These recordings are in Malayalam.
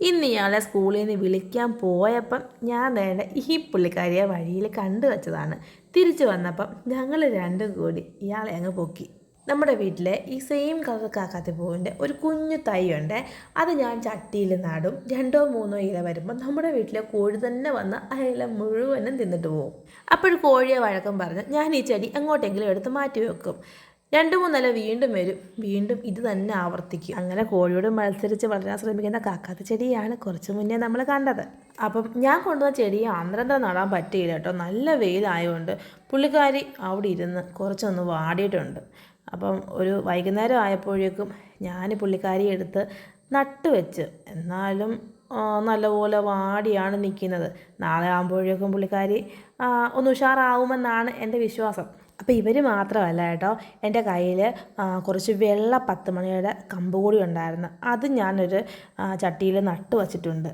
ഇന്ന് ഇയാളെ സ്കൂളിൽ നിന്ന് വിളിക്കാൻ പോയപ്പം ഞാൻ വേണ്ട ഈ പുള്ളിക്കാരിയെ വഴിയിൽ കണ്ടു വച്ചതാണ്. തിരിച്ചു വന്നപ്പം ഞങ്ങൾ രണ്ടും കൂടി ഇയാളെ അങ്ങ് പൊക്കി. നമ്മുടെ വീട്ടിലെ ഈ സെയിം കളർ കാക്കാത്തിപ്പൂവിൻ്റെ ഒരു കുഞ്ഞു തൈയുണ്ട്. അത് ഞാൻ ചട്ടിയിൽ നടും. 2-3 ഇല വരുമ്പോൾ നമ്മുടെ വീട്ടിലെ കോഴി തന്നെ വന്ന് ആ ഇല മുഴുവനും തിന്നിട്ട് പോകും. അപ്പോൾ കോഴിയെ വഴക്കം പറഞ്ഞ് ഞാൻ ഈ ചെടി എങ്ങോട്ടെങ്കിലും എടുത്ത് മാറ്റി വെക്കും. 2-3 ഇല വീണ്ടും വരും, വീണ്ടും ഇത് തന്നെ ആവർത്തിക്കും. അങ്ങനെ കോഴിയോട് മത്സരിച്ച് വളരാൻ ശ്രമിക്കുന്ന കാക്കാത്തി ചെടിയാണ് കുറച്ച് മുന്നേ നമ്മൾ കണ്ടത്. അപ്പം ഞാൻ കൊണ്ടുവന്ന ചെടിയെ അന്തരം നടാൻ പറ്റിയില്ല കേട്ടോ. നല്ല വെയിലായതുകൊണ്ട് പുള്ളിക്കാരി അവിടെ ഇരുന്ന് കുറച്ചൊന്ന് വാടിയിട്ടുണ്ട്. അപ്പം ഒരു വൈകുന്നേരം ആയപ്പോഴേക്കും ഞാൻ പുള്ളിക്കാരി എടുത്ത് നട്ടുവെച്ച്. എന്നാലും നല്ലപോലെ വാടിയാണ് നിൽക്കുന്നത്. നാളെ ആകുമ്പോഴേക്കും പുള്ളിക്കാരി ഒന്ന് ഉഷാറാവുമെന്നാണ് എൻ്റെ വിശ്വാസം. അപ്പോൾ ഇവർ മാത്രമല്ല കേട്ടോ, എൻ്റെ കയ്യിൽ കുറച്ച് വെള്ള 10 മണിയുടെ കമ്പ് കൂടി ഉണ്ടായിരുന്നു. അത് ഞാനൊരു ചട്ടിയിൽ നട്ടു വച്ചിട്ടുണ്ട്.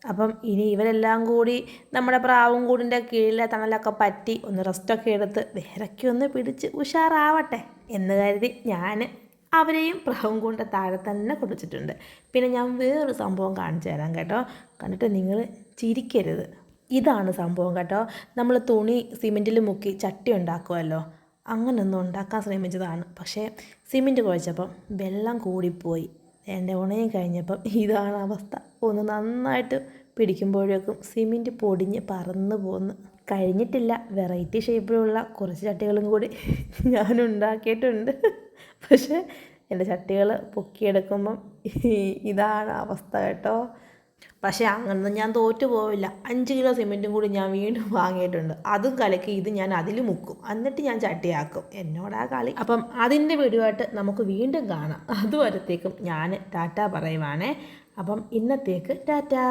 അപ്പം ഇനി ഇവരെല്ലാം കൂടി നമ്മുടെ പ്രാവും കൂടിൻ്റെ കീഴിലെ തണലൊക്കെ പറ്റി ഒന്ന് റെസ്റ്റൊക്കെ എടുത്ത് വേരൊക്കെ ഒന്ന് പിടിച്ച് ഉഷാറാവട്ടെ എന്ന് കരുതി ഞാൻ അവരെയും പ്രാവും കൂടിൻ്റെ താഴെ തന്നെ കൊടുത്തിട്ടുണ്ട്. പിന്നെ ഞാൻ വേറൊരു സംഭവം കാണിച്ചു തരാം കേട്ടോ. കണ്ടിട്ട് നിങ്ങൾ ചിരിക്കരുത്. ഇതാണ് സംഭവം കേട്ടോ. നമ്മൾ തുണി സിമെൻറ്റിൽ മുക്കി ചട്ടി ഉണ്ടാക്കുമല്ലോ, അങ്ങനൊന്നും ഉണ്ടാക്കാൻ ശ്രമിച്ചതാണ്. പക്ഷേ സിമെൻറ്റ് കുഴച്ചപ്പം വെള്ളം കൂടിപ്പോയി. എൻ്റെ ഉണയും കഴിഞ്ഞപ്പം ഇതാണ് അവസ്ഥ. ഒന്ന് നന്നായിട്ട് പിടിക്കുമ്പോഴേക്കും സിമെൻറ്റ് പൊടിഞ്ഞ് പറന്ന് പോന്ന്. കഴിഞ്ഞിട്ടില്ല, വെറൈറ്റി ഷേപ്പിലുള്ള കുറച്ച് ചട്ടികളും കൂടി ഞാൻ ഉണ്ടാക്കിയിട്ടുണ്ട്. പക്ഷേ എൻ്റെ ചട്ടികൾ പൊക്കിയെടുക്കുമ്പം ഇതാണ് അവസ്ഥ കേട്ടോ. പക്ഷേ അങ്ങനൊന്നും ഞാൻ തോറ്റു പോവില്ല. 5 കിലോ സിമെൻറ്റും കൂടി ഞാൻ വീണ്ടും വാങ്ങിയിട്ടുണ്ട്. അതും കലക്കി ഇത് ഞാൻ അതിൽ മുക്കും, എന്നിട്ട് ഞാൻ ചട്ടിയാക്കും. എന്നോടാ കളി. അപ്പം അതിൻ്റെ വീഡിയോയായിട്ട് നമുക്ക് വീണ്ടും കാണാം. അതുവരത്തേക്കും ഞാൻ ടാറ്റ പറയുവാണേ. അപ്പം ഇന്നത്തേക്ക് ടാറ്റാ.